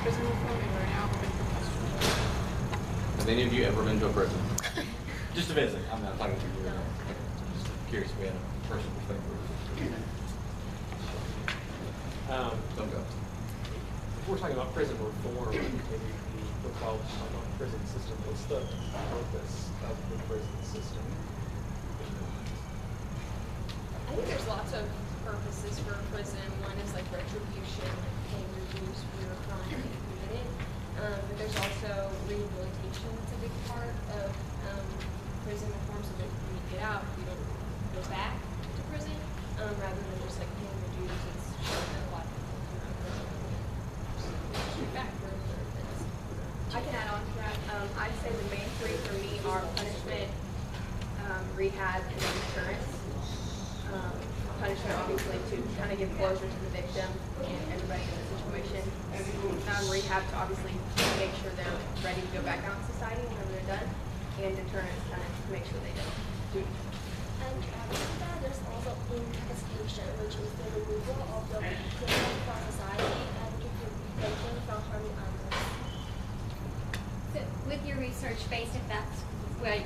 prison reform, and we're now open for questions. Have any of you ever been to a prison? Just to visit. I'm not talking to you. No. Okay. Just curious if we had a personal perspective. Don't go. If we're talking about prison reform, maybe we're probably talking about prison system. What's the purpose of the prison system? I think there's lots of purposes for a prison. One is like retribution, like paying your dues for your crime that you committed. But there's also rehabilitation. That's a big part of prison reform, so that when you get out, you don't go back to prison, rather than just like paying your dues. It's shown that a lot of people come out of prison and shoot back for other things. I can add on to that. I'd say the main three for me are punishment, rehab, and then deterrence. Punishment, obviously, to kind of give closure to the victim and everybody in the situation. Rehab to obviously make sure they're ready to go back out in society whenever they're done. And deterrence kind of to make sure they don't do it. And after that, there's also incapacitation, which is the removal of the criminal from society and to prevent them from harming others. So with your research based, if that's what,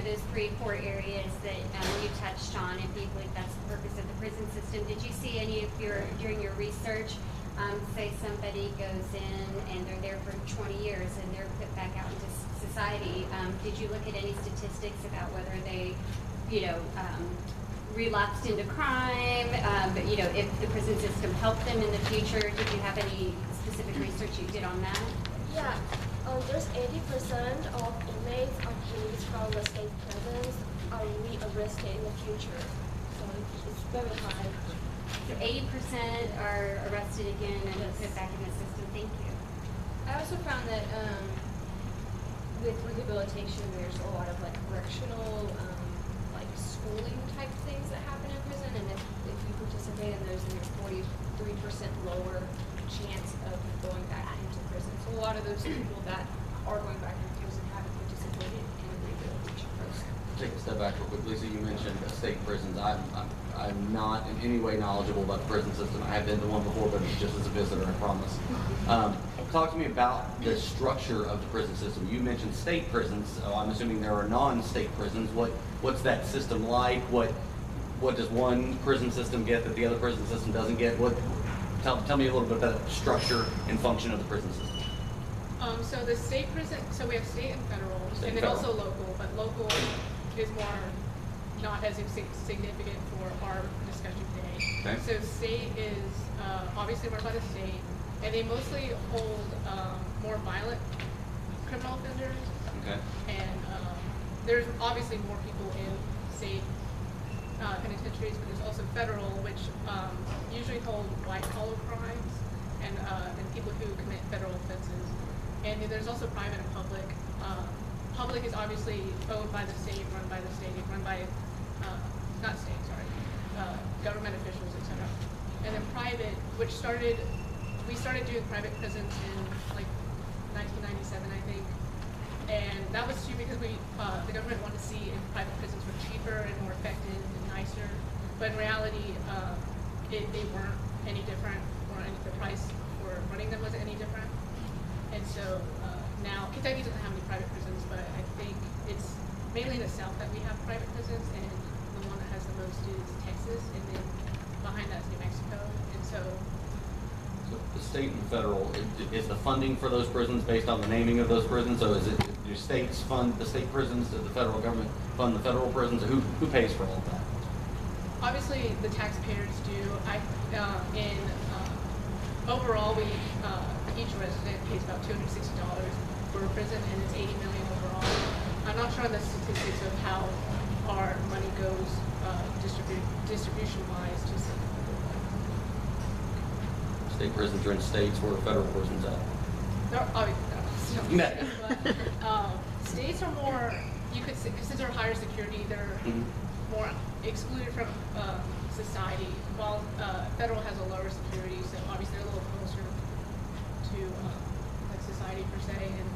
those 3 core areas that you touched on, if you believe that's the purpose of the prison system, did you see any of during your research, say somebody goes in and they're there for 20 years and they're put back out into society, did you look at any statistics about whether they, relapsed into crime, if the prison system helped them in the future? Did you have any specific research you did on that? Yeah, there's 80% of inmates or police from the state prisons are re-arrested in the future. So it's very high. So 80% are arrested again and put back in the system. Thank you. I also found that with rehabilitation, there's a lot of like correctional, like schooling type things that happen in prison, and if you participate in those, then you're 43% lower chance of going back into prison. So a lot of those people that are going back into prison haven't participated in the rehabilitation process. Take a step back real quick. Lisa, you mentioned state prisons. I'm not in any way knowledgeable about the prison system. I have been to one before, but it's just as a visitor, I promise. Talk to me about the structure of the prison system. You mentioned state prisons, so I'm assuming there are non-state prisons. What's that system like? What does one prison system get that the other prison system doesn't get? Tell me a little bit about the structure and function of the prison system. So the state prison, so we have state and federal, and then also local, but local is more not as significant for our discussion today. Okay. So state is obviously run by the state, and they mostly hold more violent criminal offenders. Okay. And there's obviously more people in state penitentiaries, but there's also federal, which usually hold white-collar crimes and people who commit federal offenses. And there's also private and public. Public is obviously owned by the state, run by the state, run by, not state, sorry, government officials, etc. And then private, we started doing private prisons in like 1997, I think. And that was too because the government wanted to see if private prisons were cheaper and more effective and nicer. But in reality, they weren't any different, or the price for running them wasn't any different. And so now, Kentucky doesn't have any private prisons, but I think it's mainly in the South that we have private prisons, and the one that has the most is Texas, and then behind that is New Mexico. And so The state and federal, is the funding for those prisons based on the naming of those prisons? So do states fund the state prisons? Does the federal government fund the federal prisons? Who pays for all of that? obviously the taxpayers do. Overall, each resident pays about $260 for a prison, and it's $80 million overall. I'm not sure on the statistics of how our money goes distribution-wise to State prisons are in states where federal prisons at. States are more, you could say, since they're higher security, they're more excluded from society, while federal has a lower security, so obviously they're a little closer to like society per se, and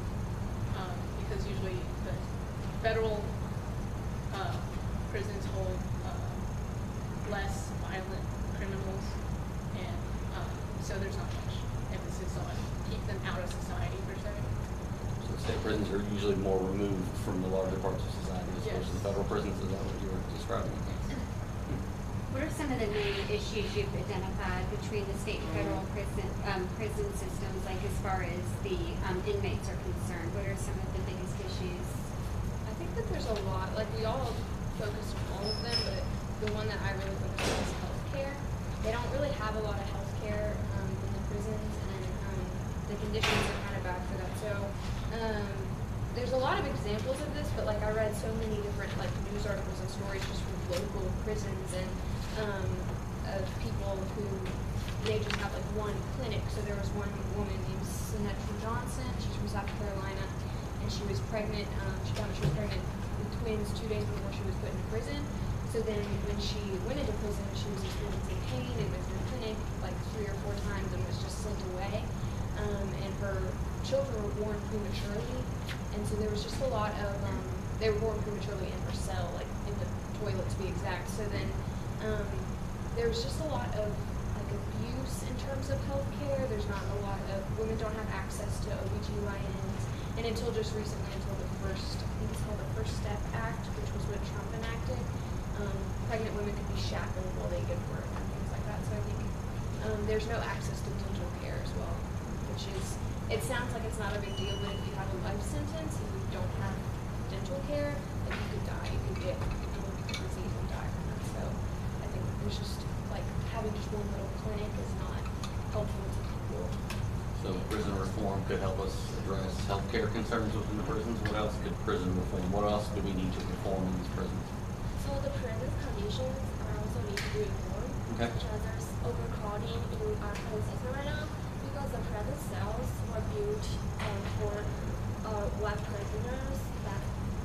because usually the federal prisons hold less violent criminals, and so there's not much emphasis on keep them out of society per se. So state prisons are usually more removed from the larger parts of society as opposed to the Yes. federal prisons. Is that what you were describing? What are some of the main issues you've identified between the state and federal prison systems, like as far as the inmates are concerned? What are some of the biggest issues? I think that there's a lot, like we all focus on all of them, but the one that I really focus on is healthcare. They don't really have a lot of healthcare in the prisons, and the conditions are kind of bad for that. So there's a lot of examples of this, but like I read so many different like news articles and stories just from local prisons and of people who they just have like one clinic. So there was one woman named Sinette Johnson. She's from South Carolina, and she was pregnant. She found out she was pregnant with twins 2 days before she was put into prison. So then when she went into prison, she was experiencing pain and went to the clinic like 3 or 4 times and was just sent away. And her children were born prematurely, and so there was just a lot of they were born prematurely in her cell, like in the toilet to be exact. So then there was just a lot of like abuse in terms of healthcare. There's not a lot of women don't have access to OBGYNs, and until just recently, until the first, I think it's called the First Step Act, which was what Trump enacted, pregnant women could be shackled while they give birth and things like that. So I think there's no access to dental care as well, which is, it sounds like it's not a big deal, but if you have a life sentence and you don't have dental care, then you could die. You could get a disease and die from that. So I think there's just like having just one little clinic is not helpful to people. So prison reform could help us address healthcare concerns within the prisons. What else could prison reform? What else do we need to reform in these prisons? So the prison conditions are also need to be reformed. Okay. Such as there's overcrowding in our prison system right now because the prison cells were built for white prisoners back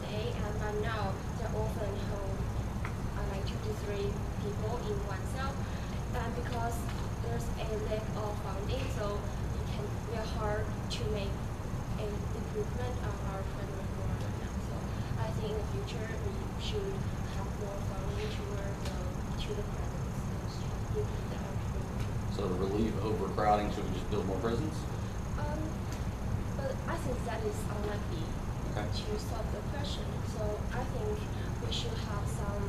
day, and now they're often hold like 2 to 3 people in one cell. And because there's a lack of funding, so it can be hard to make an improvement on our prison reform right now. So I think in the future we should have more funding toward to the prisons and improve the improvement. So to relieve overcrowding, should we just build more prisons? But I think that is unlikely Okay. to solve the question. So I think we should have some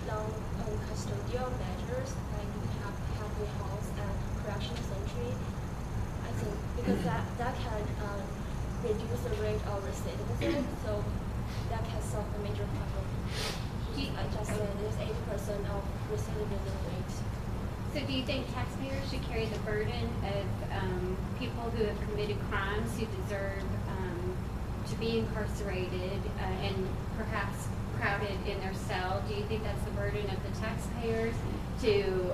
non-custodial measures, like we have halfway house and correctional century. I think because that can reduce the rate of recidivism, so that can solve the major problem. I just said there's 80% of recidivism rate. So do you think taxpayers should carry the burden of people who have committed crimes who deserve to be incarcerated and perhaps crowded in their cell? Do you think that's the burden of the taxpayers to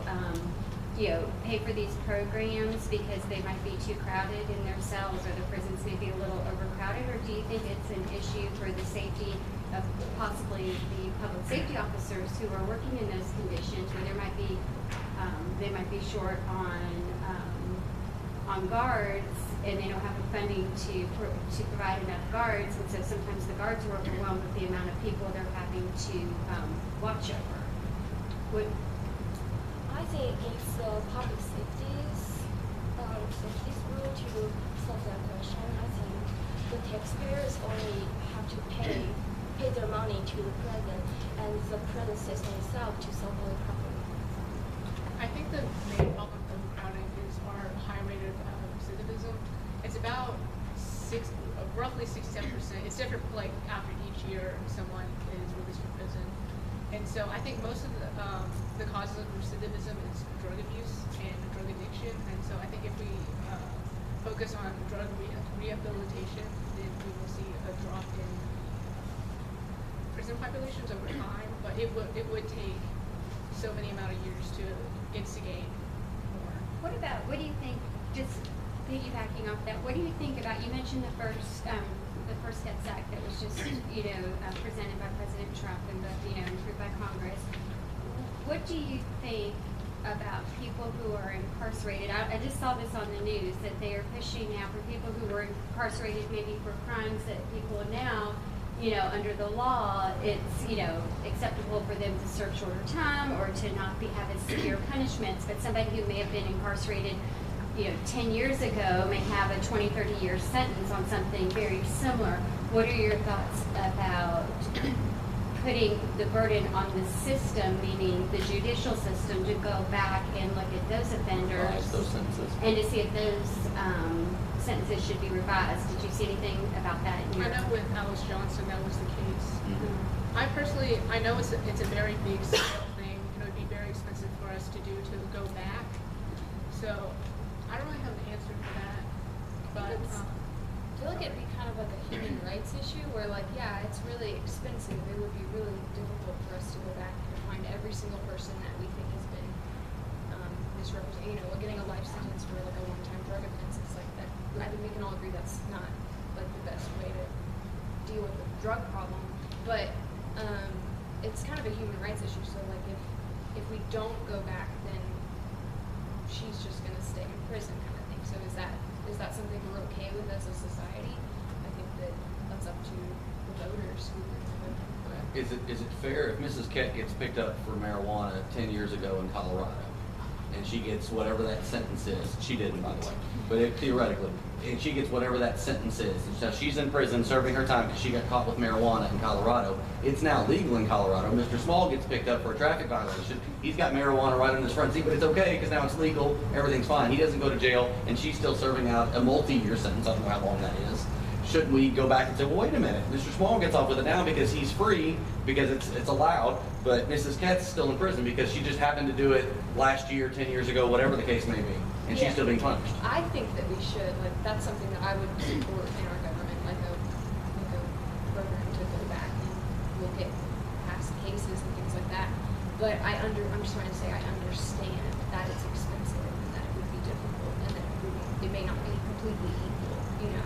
pay for these programs because they might be too crowded in their cells or the prisons may be a little overcrowded? Or do you think it's an issue for the safety of possibly the public safety officers who are working in those conditions where there might be they might be short on guards and they don't have the funding to provide enough guards, and so sometimes the guards are overwhelmed with the amount of people they're having to watch over? I think it's the public safety's rule to solve that question. I think the taxpayers only have to pay their money to the prison and the prison system itself to solve the problem. I think the main problem with overcrowding is our high rate of recidivism. It's about roughly 67%. It's different like after each year someone is released from prison. And so I think most of the causes of recidivism is drug abuse and drug addiction. And so I think if we focus on drug rehabilitation, then we will see a drop in prison populations over time. But it would take so many amount of years to instigate more. What do you think, just piggybacking off that, what do you think about, you mentioned the First Steps Act that was just, presented by President Trump and, approved by Congress. What do you think about people who are incarcerated? I just saw this on the news, that they are pushing now for people who were incarcerated maybe for crimes that people now you know, under the law, it's, you know, acceptable for them to serve shorter time or to not be having severe punishments, but somebody who may have been incarcerated, you know, 10 years ago may have a 20, 30-year sentence on something very similar. What are your thoughts about putting the burden on the system, meaning the judicial system, to go back and look at those offenders Revise those sentences. and to see if those sentences should be revised? Did you see anything about that in I your? know with Alice Johnson, that was the case. Mhm. I personally, I know it's a very big scale thing, and it would be very expensive for us to do to go back. So, I don't really have an answer for that, but, I feel like it'd be kind of like a human rights issue where like, yeah, it's really expensive. It would be really difficult for us to go back and find every single person that we think has been misrepresented. You know, getting a life sentence for like a one-time drug offense. It's like that. I think we can all agree that's not like the best way to deal with the drug problem. But it's kind of a human rights issue. So like if we don't go back, then she's just gonna stay in prison kind of thing. So is that something we're okay with as a society? I think that's up to the voters who Is it fair if Mrs. Keck gets picked up for marijuana 10 years ago in Colorado, and she gets whatever that sentence is? She didn't, by the way, but theoretically, and she gets whatever that sentence is. And so she's in prison serving her time because she got caught with marijuana in Colorado. It's now legal in Colorado. Mr. Small gets picked up for a traffic violation. He's got marijuana right on his front seat, but it's okay because now it's legal. Everything's fine. He doesn't go to jail, and she's still serving out a multi-year sentence. I don't know how long that is. Shouldn't we go back and say, well, wait a minute, Mr. Small gets off with it now because he's free, because it's allowed, but Mrs. Kett's still in prison because she just happened to do it last year, 10 years ago, whatever the case may be, and she's Yeah. still being punished. I think that we should, like, that's something that I would support in our government, like a program to go back and look at past cases and things like that. But I'm just trying to say, I understand that it's expensive and that it would be difficult and that it may not be completely equal, you know?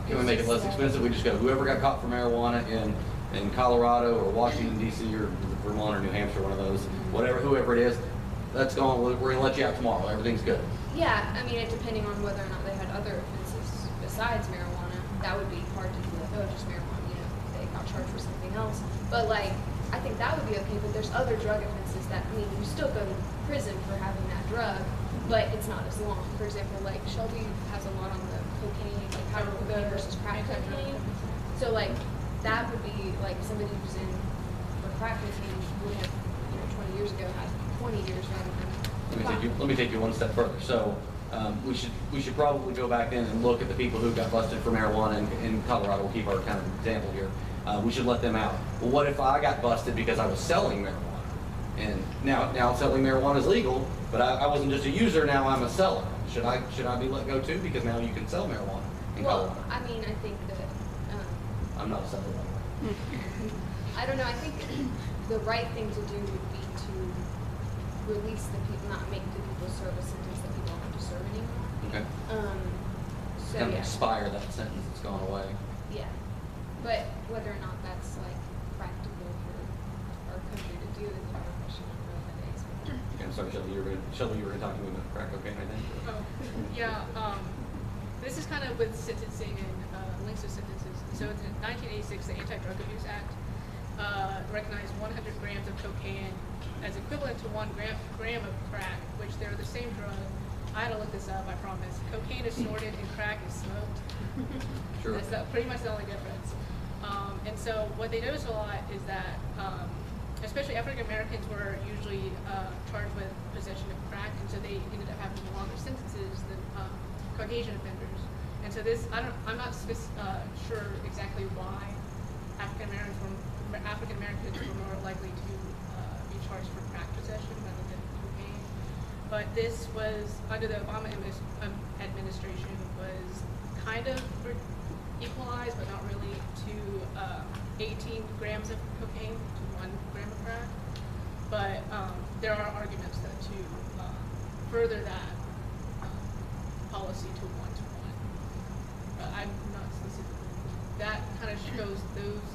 Can we make it less expensive? We just go, whoever got caught for marijuana in Colorado or Washington DC or Vermont or New Hampshire, one of those, whoever it is, that's gone, we're gonna let you out tomorrow, everything's good. Yeah, I mean, depending on whether or not they had other offenses besides marijuana, that would be hard to do, like, oh, just marijuana, you know, they got charged for something else. But like, I think that would be okay, but there's other drug offenses that, I mean, you still go to prison for having that drug, but it's not as long. For example, like Shelby has a lot on the cocaine, like powder cocaine versus crack cocaine. So like, that would be like somebody who's in for crack cocaine would have, you know, 20 years ago had 20 years rather than. Let me take you one step further. So we should probably go back in and look at the people who got busted for marijuana in Colorado. We'll keep our kind of example here. We should let them out. Well, what if I got busted because I was selling marijuana? And now selling marijuana is legal, but I wasn't just a user. Now I'm a seller. Should I be let go too? Because now you can sell marijuana in Well, Colorado. I mean, I think that, I'm not a seller, by the way. I don't know, I think the right thing to do would be to release the people, not make the people serve a sentence that people don't have to serve anymore. Okay. So, Kind of yeah. expire that sentence that's gone away. Yeah, but whether or not that's like practical for our country to do is another question. I don't know if that is. Okay, I'm sorry, Shelby, you were going to talk to me about crack cocaine, I think. Oh, yeah, this is kind of with sentencing and links to sentences. So in 1986, the Anti-Drug Abuse Act recognized 100 grams of cocaine as equivalent to 1 gram of crack, which they're the same drug. I had to look this up, I promise. Cocaine is snorted and crack is smoked. Sure. That's pretty much the only difference. And so what they noticed a lot is that, especially African Americans were usually charged with possession of crack, and so they ended up having longer sentences than Caucasian offenders. And so this, I'm not sure exactly why African Americans were more likely to be charged for crack possession rather than cocaine. But this was, under the Obama administration, was kind of equalized, but not really, to 18 grams of cocaine to 1 gram of crack. But there are arguments that to further that policy to 1 to 1. But I'm not specifically. That kind of shows those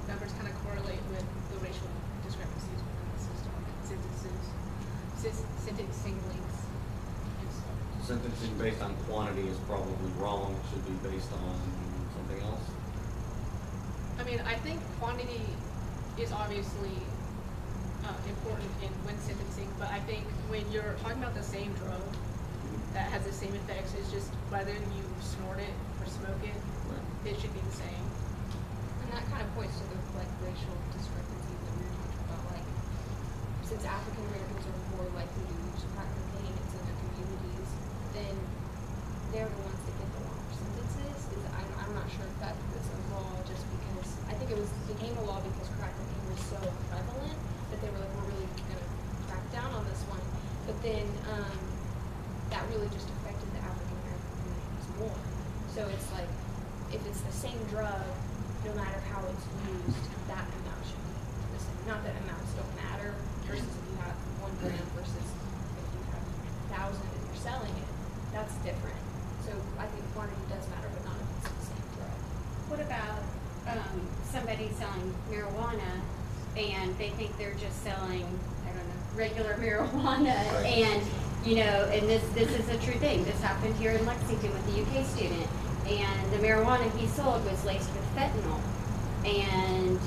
numbers kind of correlate with the racial discrepancies within the system, sentencing links and stuff. Sentencing based on quantity is probably wrong. It should be based on something else. I mean, I think quantity is obviously important when sentencing, but I think when you're talking about the same drug that has the same effects, it's just whether you snort it or smoke it, it should be the same. And that kind of points to the like racial discrepancies that we were talking about. Like, since African Americans are more likely to use crack cocaine in their communities, then they're the ones that get the longer sentences. I'm not sure if that is a law just because I think it became a law because crack cocaine was so prevalent that they were like, we're really gonna crack down on this one. But then that really just affected the African American communities more. So it's like, if it's the same drug, no matter how it's used, that amount should be the same. Not that amounts don't matter, versus if you have 1 gram versus if you have 1,000 and you're selling it, that's different. So I think quantity does matter, but not if it's the same drug. What about somebody selling marijuana and they think they're just selling, I don't know, regular marijuana, Right. and you know, and this is a true thing. This happened here in Lexington with a UK student, and the marijuana he sold was laced with fentanyl, and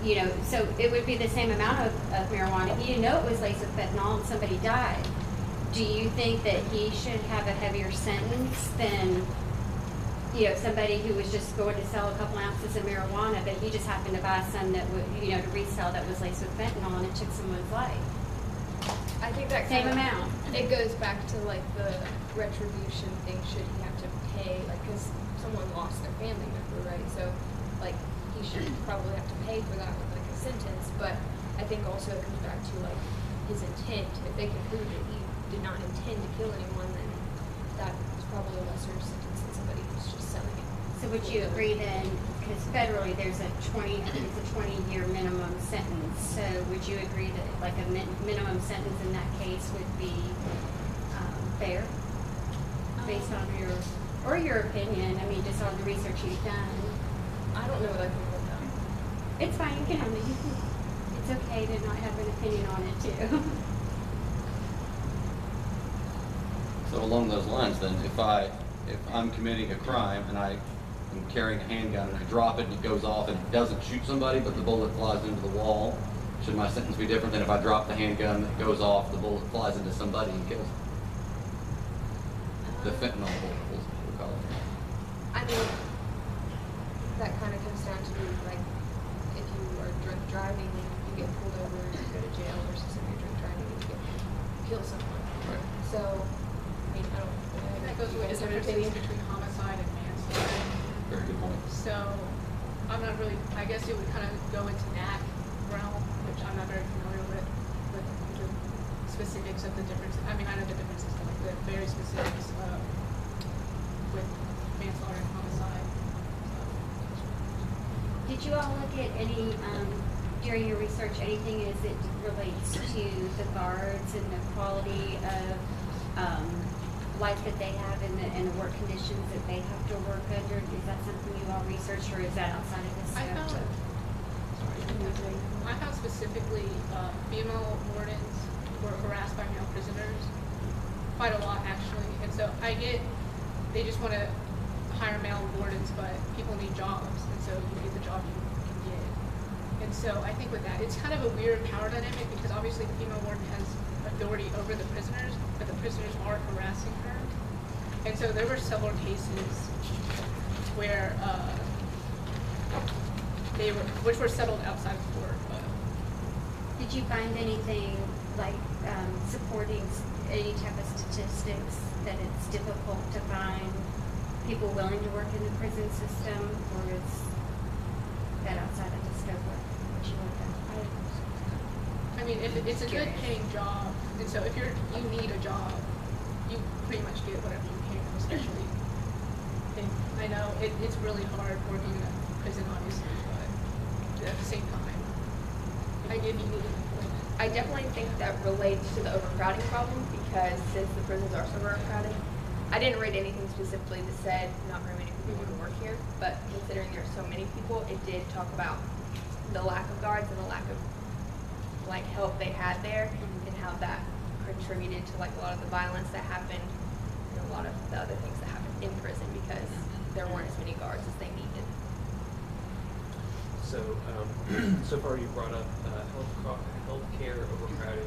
you know, so it would be the same amount of marijuana. He didn't know it was laced with fentanyl, and somebody died. Do you think that he should have a heavier sentence than, you know, somebody who was just going to sell a couple ounces of marijuana, but he just happened to buy some that would, you know, to resell that was laced with fentanyl, and it took someone's life? I think that Same kind of- amount. It goes back to like the retribution thing. Should he have to pay, like, because someone lost their family member, right? So, like, he should probably have to pay for that with like a sentence. But I think also it comes back to like his intent. If they can prove that he did not intend to kill anyone, then that is probably a lesser sentence than somebody who's just selling it. So would you agree then, because federally there's a 20-year minimum sentence, so would you agree that like a minimum sentence in that case would be fair? Based on your opinion, I mean, just on the research you've done? I don't know what I think about that. It's fine, you can have it. It's okay to not have an opinion on it too. So along those lines then, if I'm committing a crime and I am carrying a handgun and I drop it and it goes off and it doesn't shoot somebody, but the bullet flies into the wall, should my sentence be different than if I drop the handgun that goes off, the bullet flies into somebody and kills them? The fentanyl bullet, we'll call it. I mean, that kind of comes down to like if you are drunk driving and you get pulled over and you go to jail versus if you're drunk driving and you kill someone. Right. So, I mean, I don't. That goes with the have an difference opinion? between homicide and manslaughter. Very good point. So, I'm not really, I guess it would kind of go into that realm, which I'm not very familiar with the specifics of the difference. I mean, I know the differences, but like the very specifics with manslaughter and homicide. Did you all look at any, during your research, anything as it relates to the guards and the quality of life that they have and the work conditions that they have to work under? Is that something you all researched, or is that outside of this I scope? found specifically female wardens were harassed by male prisoners quite a lot, actually. And so they just want to hire male wardens, but people need jobs, and so you get the job you can get. And so I think with that, it's kind of a weird power dynamic because obviously the female warden has authority over the prisoners, but the prisoners are harassing her. And so there were several cases where which were settled outside of court. Did you find anything like supporting any type of statistics that it's difficult to find people willing to work in the prison system, or is that outside of the scope of what you looked at? I mean, it's a good paying job, and so if you need a job, you pretty much get whatever you can, especially. And I know it's really hard working in a prison, obviously, but at the same time, I did need employment. I definitely think that relates to the overcrowding problem because since the prisons are so overcrowded, I didn't read anything specifically that said not very many people want to work here, but considering there are so many people, it did talk about the lack of guards and the lack of like help they had there and how that contributed to like a lot of the violence that happened and a lot of the other things that happened in prison because there weren't as many guards as they needed. So, so far you brought up healthcare overcrowding